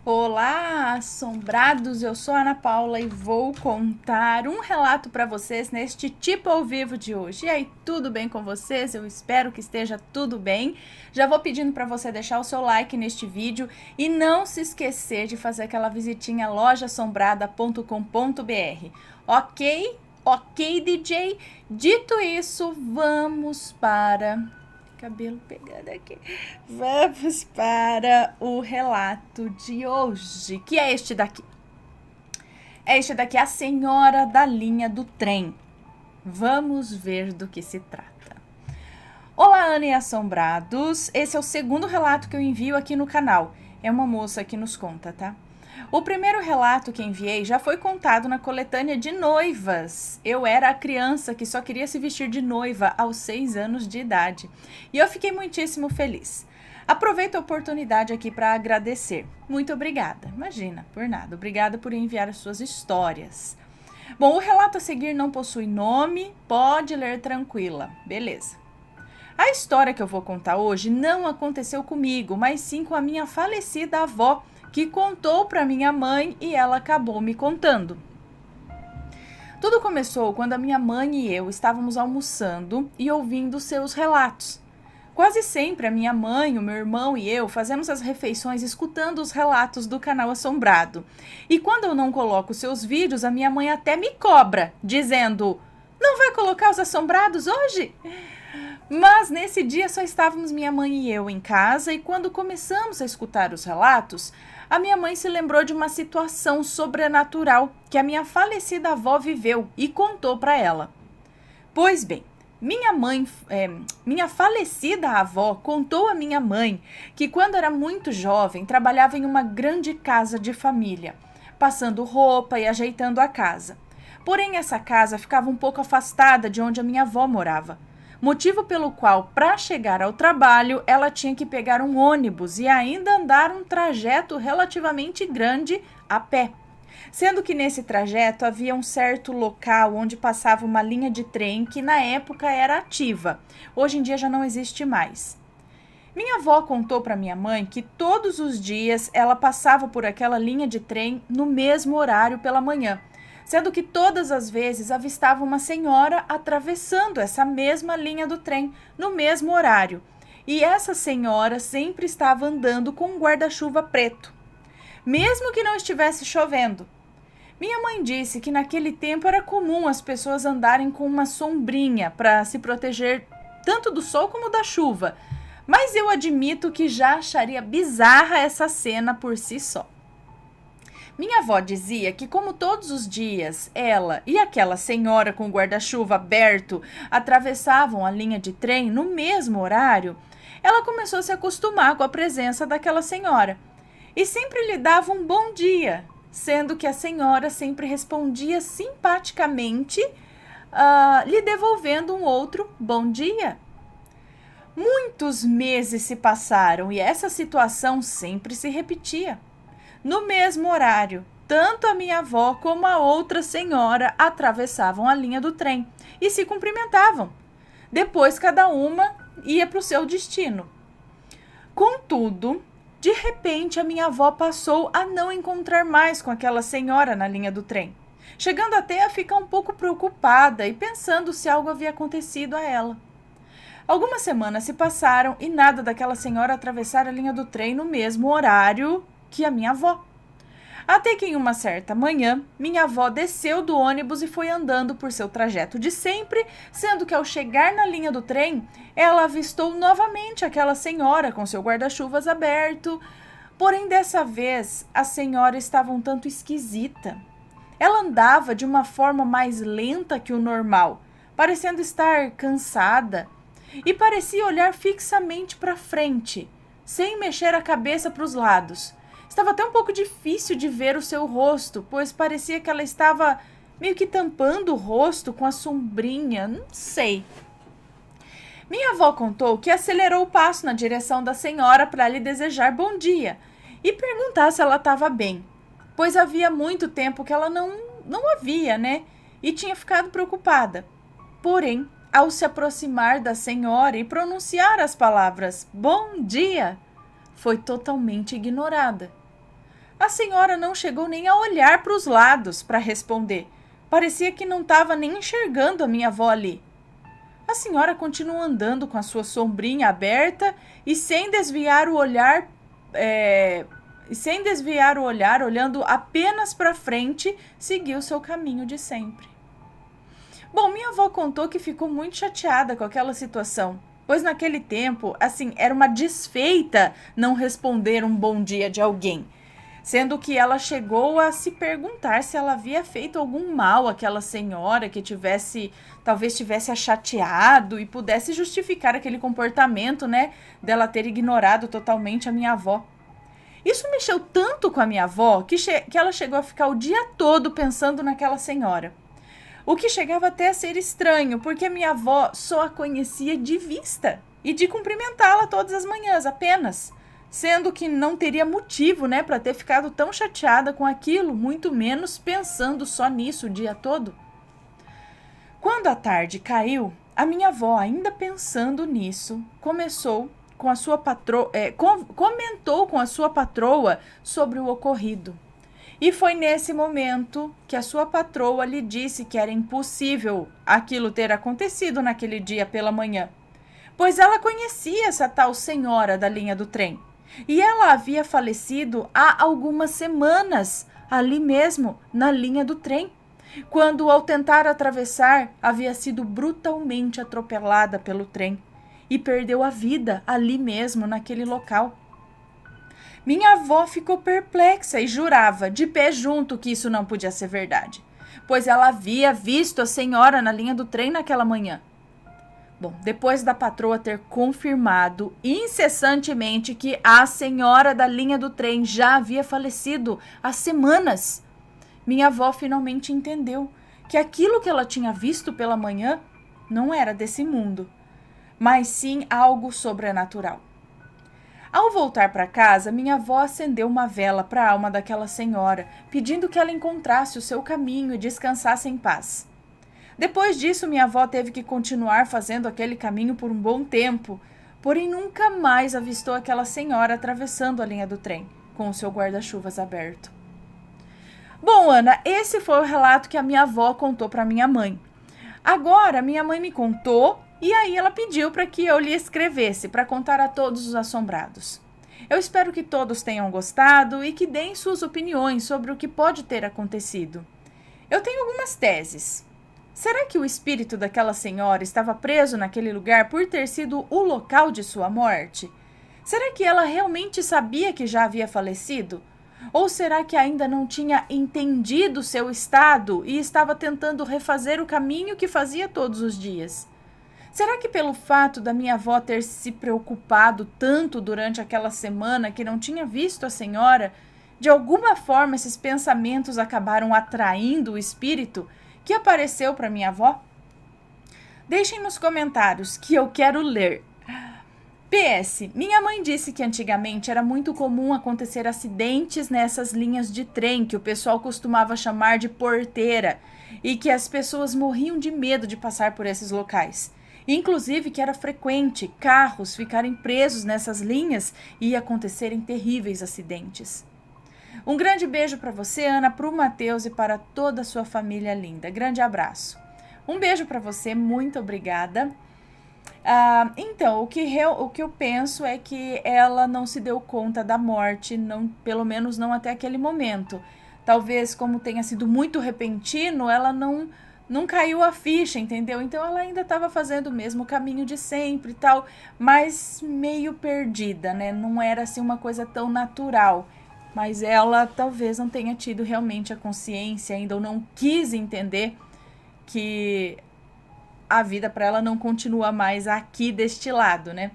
Olá, assombrados! Eu sou a Ana Paula e vou contar um relato para vocês neste tipo ao vivo de hoje. E aí, tudo bem com vocês? Eu espero que esteja tudo bem. Já vou pedindo para você deixar o seu like neste vídeo e não se esquecer de fazer aquela visitinha lojaassombrada.com.br. Ok? Ok, DJ? Dito isso, vamos para... cabelo pegando aqui. Vamos para o relato de hoje, que é este daqui. A senhora da linha do trem. Vamos ver do que se trata. Olá, Ana e assombrados. Esse é o segundo relato que eu envio aqui no canal. É uma moça que nos conta, tá? O primeiro relato que enviei já foi contado na coletânea de noivas. Eu era a criança que só queria se vestir de noiva aos 6 anos de idade. E eu fiquei muitíssimo feliz. Aproveito a oportunidade aqui para agradecer. Muito obrigada. Imagina, por nada. Obrigada por enviar as suas histórias. Bom, o relato a seguir não possui nome, pode ler tranquila. Beleza. A história que eu vou contar hoje não aconteceu comigo, mas sim com a minha falecida avó, que contou para minha mãe e ela acabou me contando. Tudo começou quando a minha mãe e eu estávamos almoçando e ouvindo seus relatos. Quase sempre a minha mãe, o meu irmão e eu fazemos as refeições escutando os relatos do canal Assombrado. E quando eu não coloco seus vídeos, a minha mãe até me cobra, dizendo: "Não vai colocar os assombrados hoje?" Mas nesse dia só estávamos minha mãe e eu em casa, e quando começamos a escutar os relatos, a minha mãe se lembrou de uma situação sobrenatural que a minha falecida avó viveu e contou para ela. Pois bem, minha falecida avó contou à minha mãe que quando era muito jovem trabalhava em uma grande casa de família, passando roupa e ajeitando a casa. Porém, essa casa ficava um pouco afastada de onde a minha avó morava. Motivo pelo qual, para chegar ao trabalho, ela tinha que pegar um ônibus e ainda andar um trajeto relativamente grande a pé. Sendo que nesse trajeto havia um certo local onde passava uma linha de trem que na época era ativa. Hoje em dia já não existe mais. Minha avó contou para minha mãe que todos os dias ela passava por aquela linha de trem no mesmo horário pela manhã, sendo que todas as vezes avistava uma senhora atravessando essa mesma linha do trem no mesmo horário. E essa senhora sempre estava andando com um guarda-chuva preto, mesmo que não estivesse chovendo. Minha mãe disse que naquele tempo era comum as pessoas andarem com uma sombrinha para se proteger tanto do sol como da chuva, mas eu admito que já acharia bizarra essa cena por si só. Minha avó dizia que, como todos os dias, ela e aquela senhora com o guarda-chuva aberto atravessavam a linha de trem no mesmo horário, ela começou a se acostumar com a presença daquela senhora e sempre lhe dava um bom dia, sendo que a senhora sempre respondia simpaticamente, lhe devolvendo um outro bom dia. Muitos meses se passaram e essa situação sempre se repetia. No mesmo horário, tanto a minha avó como a outra senhora atravessavam a linha do trem e se cumprimentavam. Depois, cada uma ia para o seu destino. Contudo, de repente, a minha avó passou a não encontrar mais com aquela senhora na linha do trem, chegando até a ficar um pouco preocupada e pensando se algo havia acontecido a ela. Algumas semanas se passaram e nada daquela senhora atravessar a linha do trem no mesmo horário que a minha avó. Até que em uma certa manhã, minha avó desceu do ônibus e foi andando por seu trajeto de sempre, sendo que ao chegar na linha do trem, ela avistou novamente aquela senhora com seu guarda-chuvas aberto. Porém, dessa vez, a senhora estava um tanto esquisita. Ela andava de uma forma mais lenta que o normal, parecendo estar cansada, e parecia olhar fixamente para frente, sem mexer a cabeça para os lados. Estava até um pouco difícil de ver o seu rosto, pois parecia que ela estava meio que tampando o rosto com a sombrinha, não sei. Minha avó contou que acelerou o passo na direção da senhora para lhe desejar bom dia e perguntar se ela estava bem, pois havia muito tempo que ela não a via, né? E tinha ficado preocupada. Porém, ao se aproximar da senhora e pronunciar as palavras "bom dia", foi totalmente ignorada. A senhora não chegou nem a olhar para os lados para responder. Parecia que não estava nem enxergando a minha avó ali. A senhora continuou andando com a sua sombrinha aberta e sem desviar o olhar, olhando apenas para frente, seguiu seu caminho de sempre. Bom, minha avó contou que ficou muito chateada com aquela situação, pois naquele tempo, assim, era uma desfeita não responder um bom dia de alguém. Sendo que ela chegou a se perguntar se ela havia feito algum mal àquela senhora que talvez tivesse a chateado e pudesse justificar aquele comportamento, né, dela ter ignorado totalmente a minha avó. Isso mexeu tanto com a minha avó que ela chegou a ficar o dia todo pensando naquela senhora. O que chegava até a ser estranho, porque a minha avó só a conhecia de vista e de cumprimentá-la todas as manhãs apenas. Sendo que não teria motivo, né, para ter ficado tão chateada com aquilo, muito menos pensando só nisso o dia todo. Quando a tarde caiu, a minha avó, ainda pensando nisso, comentou com a sua patroa sobre o ocorrido. E foi nesse momento que a sua patroa lhe disse que era impossível aquilo ter acontecido naquele dia pela manhã, pois ela conhecia essa tal senhora da linha do trem. E ela havia falecido há algumas semanas, ali mesmo, na linha do trem, quando, ao tentar atravessar, havia sido brutalmente atropelada pelo trem e perdeu a vida ali mesmo, naquele local. Minha avó ficou perplexa e jurava, de pé junto, que isso não podia ser verdade, pois ela havia visto a senhora na linha do trem naquela manhã. Bom, depois da patroa ter confirmado incessantemente que a senhora da linha do trem já havia falecido há semanas, minha avó finalmente entendeu que aquilo que ela tinha visto pela manhã não era desse mundo, mas sim algo sobrenatural. Ao voltar para casa, minha avó acendeu uma vela para a alma daquela senhora, pedindo que ela encontrasse o seu caminho e descansasse em paz. Depois disso, minha avó teve que continuar fazendo aquele caminho por um bom tempo, porém nunca mais avistou aquela senhora atravessando a linha do trem, com o seu guarda-chuvas aberto. Bom, Ana, esse foi o relato que a minha avó contou para minha mãe. Agora, minha mãe me contou e aí ela pediu para que eu lhe escrevesse para contar a todos os assombrados. Eu espero que todos tenham gostado e que deem suas opiniões sobre o que pode ter acontecido. Eu tenho algumas teses. Será que o espírito daquela senhora estava preso naquele lugar por ter sido o local de sua morte? Será que ela realmente sabia que já havia falecido? Ou será que ainda não tinha entendido seu estado e estava tentando refazer o caminho que fazia todos os dias? Será que pelo fato da minha avó ter se preocupado tanto durante aquela semana que não tinha visto a senhora, de alguma forma esses pensamentos acabaram atraindo o espírito que apareceu para minha avó? Deixem nos comentários que eu quero ler. PS, minha mãe disse que antigamente era muito comum acontecer acidentes nessas linhas de trem que o pessoal costumava chamar de porteira e que as pessoas morriam de medo de passar por esses locais. Inclusive que era frequente carros ficarem presos nessas linhas e acontecerem terríveis acidentes. Um grande beijo para você, Ana, para o Matheus e para toda a sua família linda. Grande abraço. Um beijo para você, muito obrigada. Então, o que eu penso é que ela não se deu conta da morte, não, pelo menos não até aquele momento. Talvez, como tenha sido muito repentino, ela não caiu a ficha, entendeu? Então, ela ainda estava fazendo o mesmo caminho de sempre e tal, mas meio perdida, né? Não era assim uma coisa tão natural. Mas ela talvez não tenha tido realmente a consciência ainda, ou não quis entender que a vida para ela não continua mais aqui deste lado, né?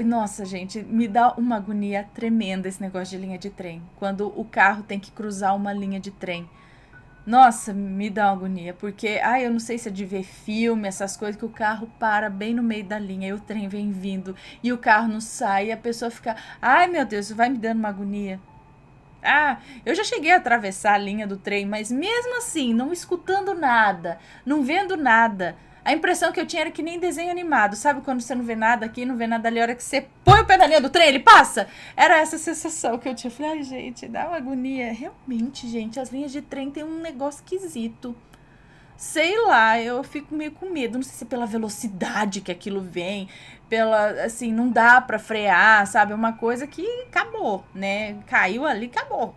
Nossa, gente, me dá uma agonia tremenda esse negócio de linha de trem. Quando o carro tem que cruzar uma linha de trem. Nossa, me dá uma agonia, porque, eu não sei se é de ver filme, essas coisas, que o carro para bem no meio da linha e o trem vem vindo e o carro não sai e a pessoa fica, ai meu Deus, isso vai me dando uma agonia. Eu já cheguei a atravessar a linha do trem, mas mesmo assim, não escutando nada, não vendo nada, A impressão que eu tinha era que nem desenho animado. Sabe quando você não vê nada aqui, não vê nada ali, a hora que você põe o pé na linha do trem, ele passa? Era essa sensação que eu tinha. Eu falei, ai, gente, dá uma agonia. Realmente, gente, as linhas de trem tem um negócio esquisito. Sei lá, eu fico meio com medo. Não sei se é pela velocidade que aquilo vem, pela, assim, não dá pra frear, sabe? É uma coisa que acabou, né? Caiu ali, acabou.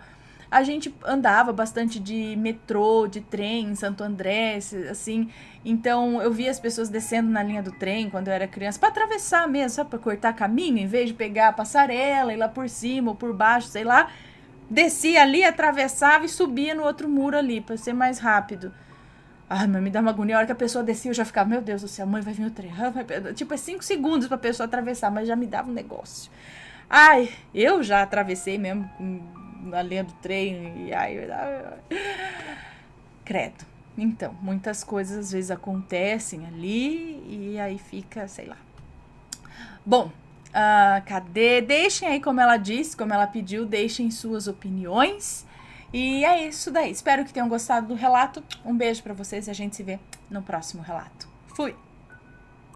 A gente andava bastante de metrô, de trem em Santo André, assim. Então eu via as pessoas descendo na linha do trem quando eu era criança, pra atravessar mesmo, sabe? Pra cortar caminho, em vez de pegar a passarela, ir lá por cima ou por baixo, sei lá. Descia ali, atravessava e subia no outro muro ali, pra ser mais rápido. Ai, mas me dá uma agonia. A hora que a pessoa descia, eu já ficava, meu Deus do céu, mãe, vai vir o trem. Tipo, é 5 segundos pra pessoa atravessar, mas já me dava um negócio. Ai, eu já atravessei mesmo na linha do trem. E ai, credo. Então, muitas coisas às vezes acontecem ali e aí fica, sei lá. Bom, cadê? Deixem aí, como ela disse, como ela pediu, deixem suas opiniões. E é isso daí. Espero que tenham gostado do relato. Um beijo pra vocês e a gente se vê no próximo relato. Fui!